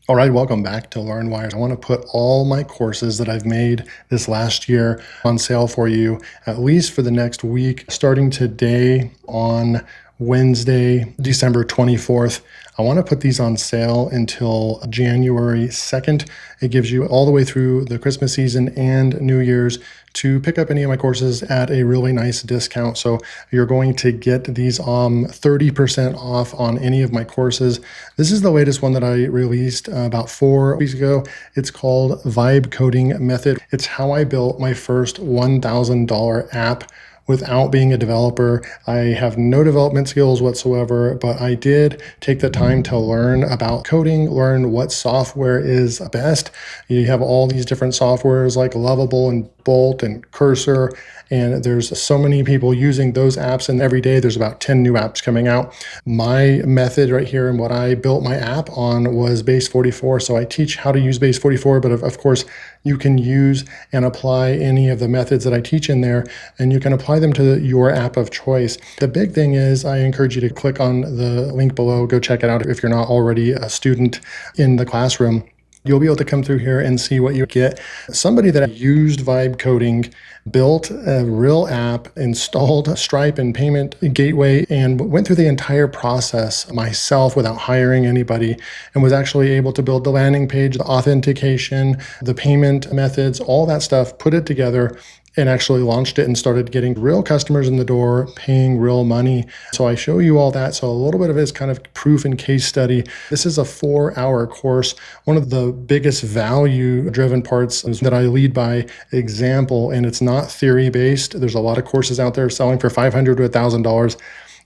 All right, welcome back to LearnWire. I want to put all my courses that I've made this last year on sale for you, at least for the next week, starting today on Wednesday, December 24th. I want to put these on sale until January 2nd. It gives you all the way through the Christmas season and New Year's to pick up any of my courses at a really nice discount. So you're going to get these 30% off on any of my courses. This is the latest one that I released about 4 weeks ago. It's called Vibe Coding Method. It's how I built my first $1,000 app without being a developer. I have no development skills whatsoever, but I did take the time to learn about coding, learn what software is best. You have all these different softwares like Lovable and Bolt and Cursor, and there's so many people using those apps, and every day there's about 10 new apps coming out. My method right here and what I built my app on was Base 44. So I teach how to use Base 44, but of course you can use and apply any of the methods that I teach in there, and you can apply them to your app of choice. The big thing is I encourage you to click on the link below, go check it out if you're not already a student in the classroom. You'll be able to come through here and see what you get. Somebody that used Vibe Coding, built a real app, installed Stripe and payment gateway, and went through the entire process myself without hiring anybody, and was actually able to build the landing page, the authentication, the payment methods, all that stuff, put it together, and actually launched it and started getting real customers in the door, paying real money. So I show you all that. So a little bit of it is kind of proof and case study. This is a 4-hour course. One of the biggest value-driven parts is that I lead by example, and it's not theory-based. There's a lot of courses out there selling for $500 to $1,000.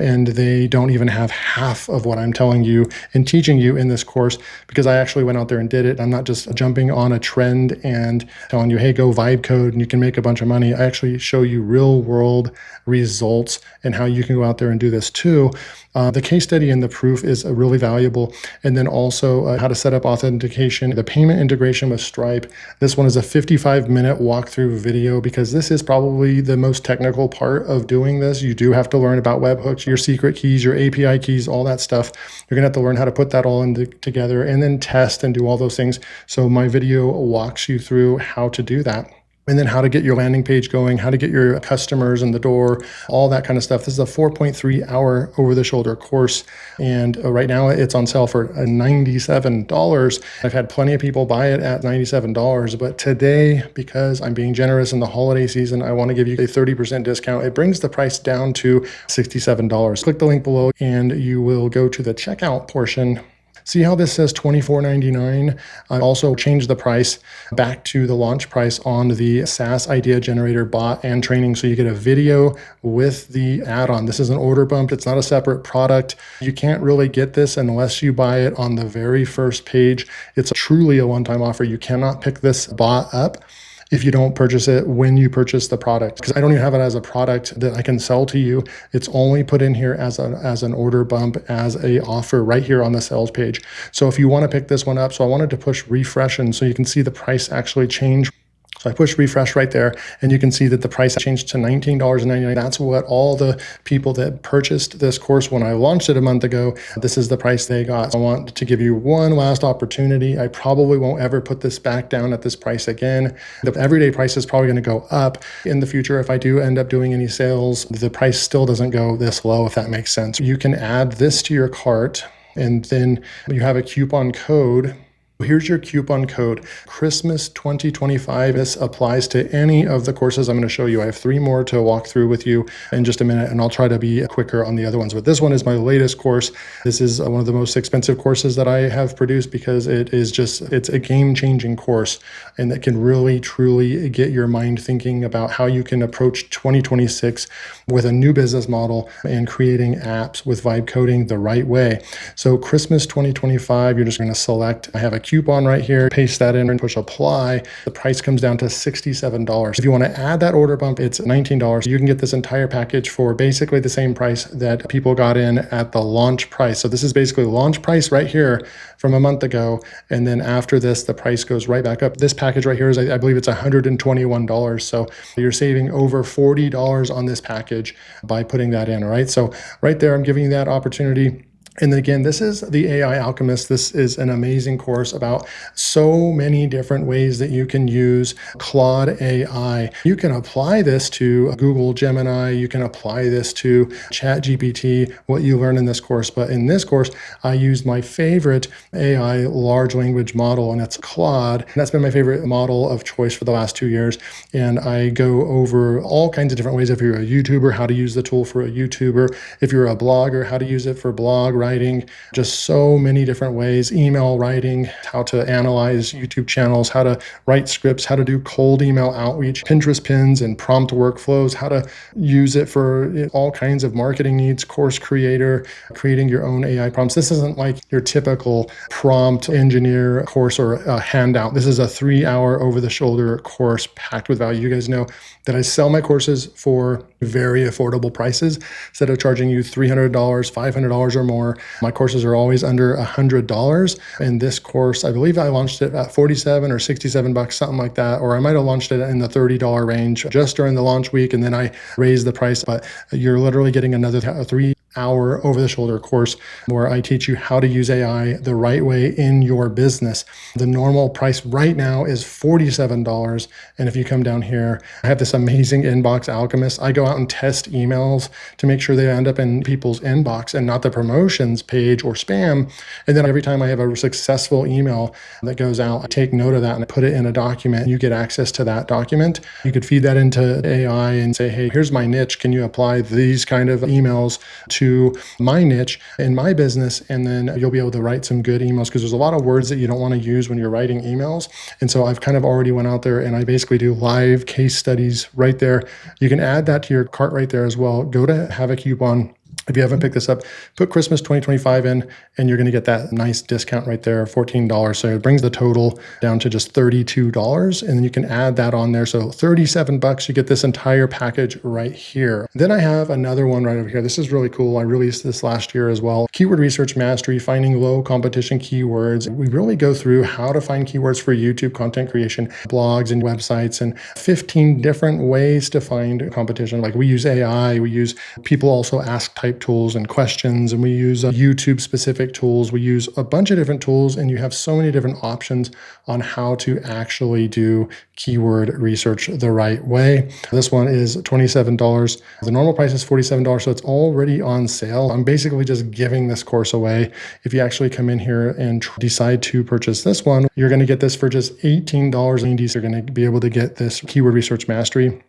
And they don't even have half of what I'm telling you and teaching you in this course, because I actually went out there and did it. I'm not just jumping on a trend and telling you, hey, go vibe code and you can make a bunch of money. I actually show you real world results and how you can go out there and do this too. The case study and the proof is really valuable. And then also how to set up authentication, the payment integration with Stripe. This one is a 55-minute walkthrough video, because this is probably the most technical part of doing this. You do have to learn about webhooks, your secret keys, your API keys, all that stuff. You're gonna have to learn how to put that all together and then test and do all those things. So my video walks you through how to do that. And then how to get your landing page going, how to get your customers in the door, all that kind of stuff. This is a 4.3-hour over-the-shoulder course. And right now it's on sale for $97. I've had plenty of people buy it at $97. But today, because I'm being generous in the holiday season, I want to give you a 30% discount. It brings the price down to $67. Click the link below and you will go to the checkout portion. See how this says $24.99? I also changed the price back to the launch price on the SaaS Idea Generator bot and training. So you get a video with the add-on. This is an order bump. It's not a separate product. You can't really get this unless you buy it on the very first page. It's truly a one-time offer. You cannot pick this bot up if you don't purchase it when you purchase the product, because I don't even have it as a product that I can sell to you. It's only put in here as an order bump, as a offer right here on the sales page. So if you want to pick this one up, so I wanted to push refresh, and so you can see the price actually change. So I push refresh right there, and you can see that the price changed to $19.99. That's what all the people that purchased this course when I launched it a month ago, this is the price they got. So I want to give you one last opportunity. I probably won't ever put this back down at this price again. The everyday price is probably going to go up in the future. If I do end up doing any sales, the price still doesn't go this low, if that makes sense. You can add this to your cart, and then you have a coupon code. Here's your coupon code, Christmas 2025. This applies to any of the courses I'm going to show you. I have 3 more to walk through with you in just a minute, and I'll try to be quicker on the other ones. But this one is my latest course. This is one of the most expensive courses that I have produced, because it's a game-changing course, and that can really, truly get your mind thinking about how you can approach 2026 with a new business model and creating apps with vibe coding the right way. So Christmas 2025, you're just going to select, I have a coupon right here, paste that in and push apply. The price comes down to $67. If you want to add that order bump, it's $19. You can get this entire package for basically the same price that people got in at the launch price. So this is basically the launch price right here from a month ago. And then after this, the price goes right back up. This package right here is, I believe it's $121. So you're saving over $40 on this package by putting that in, all right? So right there, I'm giving you that opportunity. And then again, this is the AI Alchemist. This is an amazing course about so many different ways that you can use Claude AI. You can apply this to Google Gemini. You can apply this to ChatGPT, what you learn in this course. But in this course, I used my favorite AI large language model, and it's Claude. And that's been my favorite model of choice for the last 2 years. And I go over all kinds of different ways. If you're a YouTuber, how to use the tool for a YouTuber. If you're a blogger, how to use it for blog writing, just so many different ways, email writing, how to analyze YouTube channels, how to write scripts, how to do cold email outreach, Pinterest pins and prompt workflows, how to use it for all kinds of marketing needs, course creator, creating your own AI prompts. This isn't like your typical prompt engineer course or a handout. This is a 3-hour over-the-shoulder course packed with value. You guys know that I sell my courses for very affordable prices. Instead of charging you $300, $500 or more, my courses are always under $100. And this course, I believe I launched it at 47 or 67 bucks, something like that, or I might have launched it in the $30 range just during the launch week, and then I raised the price. But you're literally getting another 3-hour over-the-shoulder course where I teach you how to use AI the right way in your business. The normal price right now is $47. And if you come down here, I have this amazing inbox alchemist. I go out and test emails to make sure they end up in people's inbox and not the promotions page or spam. And then every time I have a successful email that goes out, I take note of that and I put it in a document. You get access to that document. You could feed that into AI and say, hey, here's my niche. Can you apply these kind of emails to my niche in my business? And then you'll be able to write some good emails, because there's a lot of words that you don't want to use when you're writing emails. And so I've kind of already went out there and I basically do live case studies right there. You can add that to your cart right there as well. Go to have a coupon. If you haven't picked this up, put Christmas 2025 in, and you're going to get that nice discount right there, $14. So it brings the total down to just $32, and then you can add that on there. So 37 bucks, you get this entire package right here. Then I have another one right over here. This is really cool. I released this last year as well. Keyword Research Mastery, finding low competition keywords. We really go through how to find keywords for YouTube content creation, blogs and websites, and 15 different ways to find competition. Like we use AI, we use people also ask type tools and questions, and we use YouTube specific tools. We use a bunch of different tools, and you have so many different options on how to actually do keyword research the right way. This one is $27. The normal price is $47, so it's already on sale. I'm basically just giving this course away. If you actually come in here and decide to purchase this one, you're going to get this for just $18.90. You're going to be able to get this Keyword Research Mastery.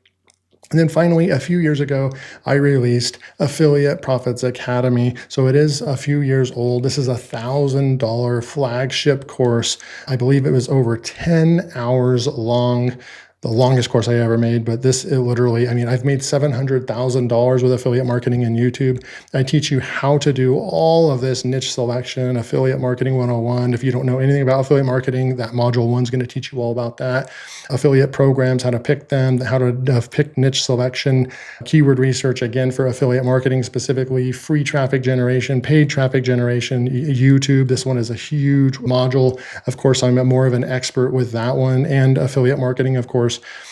And then finally, a few years ago, I released Affiliate Profits Academy. So it is a few years old. This is a $1,000 flagship course. I believe it was over 10 hours long. The longest course I ever made, but this, it literally, I mean, I've made $700,000 with affiliate marketing and YouTube. I teach you how to do all of this niche selection, affiliate marketing 101. If you don't know anything about affiliate marketing, that module 1 is going to teach you all about that. Affiliate programs, how to pick them, how to pick niche selection, keyword research, again, for affiliate marketing specifically, free traffic generation, paid traffic generation, YouTube. This one is a huge module. Of course, I'm more of an expert with that one, and affiliate marketing, of course.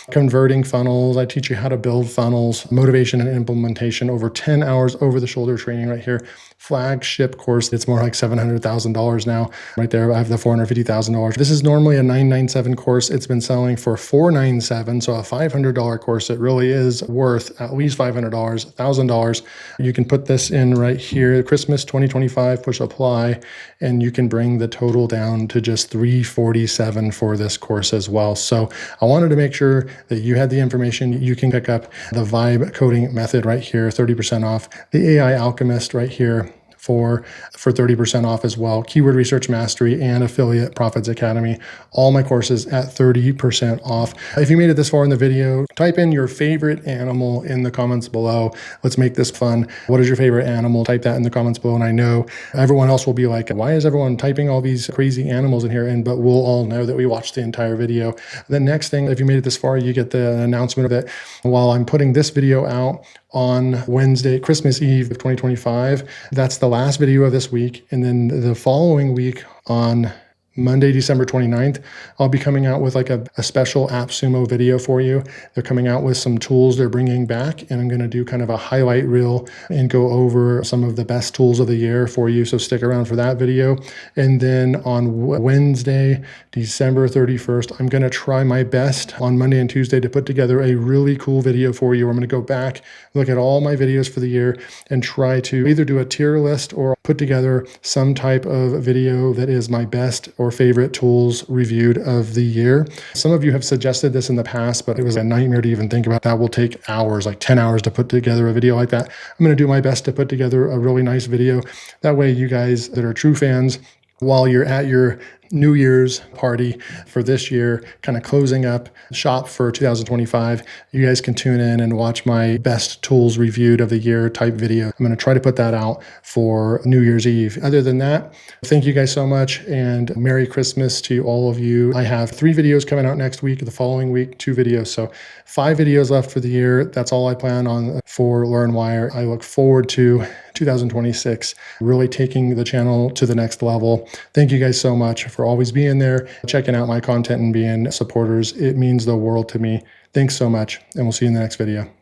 Converting funnels. I teach you how to build funnels, motivation and implementation, over 10 hours over the shoulder training right here. Flagship course. It's more like $700,000 now. Right there, I have the $450,000. This is normally a $997 course. It's been selling for $497, so a $500 course. It really is worth at least $500, $1,000. You can put this in right here, Christmas 2025, push apply, and you can bring the total down to just $347 for this course as well. So I wanted to make sure that you had the information. You can pick up the vibe coding method right here, 30% off. The AI Alchemist right here for 30% off as well. Keyword Research Mastery and Affiliate Profits Academy. All my courses at 30% off. If you made it this far in the video, type in your favorite animal in the comments below. Let's make this fun. What is your favorite animal? Type that in the comments below. And I know everyone else will be like, why is everyone typing all these crazy animals in here? But we'll all know that we watched the entire video. The next thing, if you made it this far, you get the announcement of it while I'm putting this video out on Wednesday, Christmas Eve of 2025. That's the last video of this week. And then the following week on Monday, December 29th, I'll be coming out with like a special AppSumo video for you. They're coming out with some tools they're bringing back, and I'm going to do kind of a highlight reel and go over some of the best tools of the year for you. So stick around for that video. And then on Wednesday, December 31st, I'm going to try my best on Monday and Tuesday to put together a really cool video for you. I'm going to go back, look at all my videos for the year, and try to either do a tier list or put together some type of video that is my best or favorite tools reviewed of the year. Some of you have suggested this in the past, but it was a nightmare to even think about. That will take hours, like 10 hours to put together a video like that. I'm going to do my best to put together a really nice video. That way you guys that are true fans, while you're at your New Year's party for this year, kind of closing up shop for 2025, you guys can tune in and watch my best tools reviewed of the year type video. I'm going to try to put that out for New Year's Eve. Other than that, thank you guys so much, and Merry Christmas to all of you. I have 3 videos coming out next week. The following week, 2 videos. So 5 videos left for the year. That's all I plan on for LearnWire. I look forward to 2026, really taking the channel to the next level. Thank you guys so much for always being there, checking out my content and being supporters. It means the world to me. Thanks so much, and we'll see you in the next video.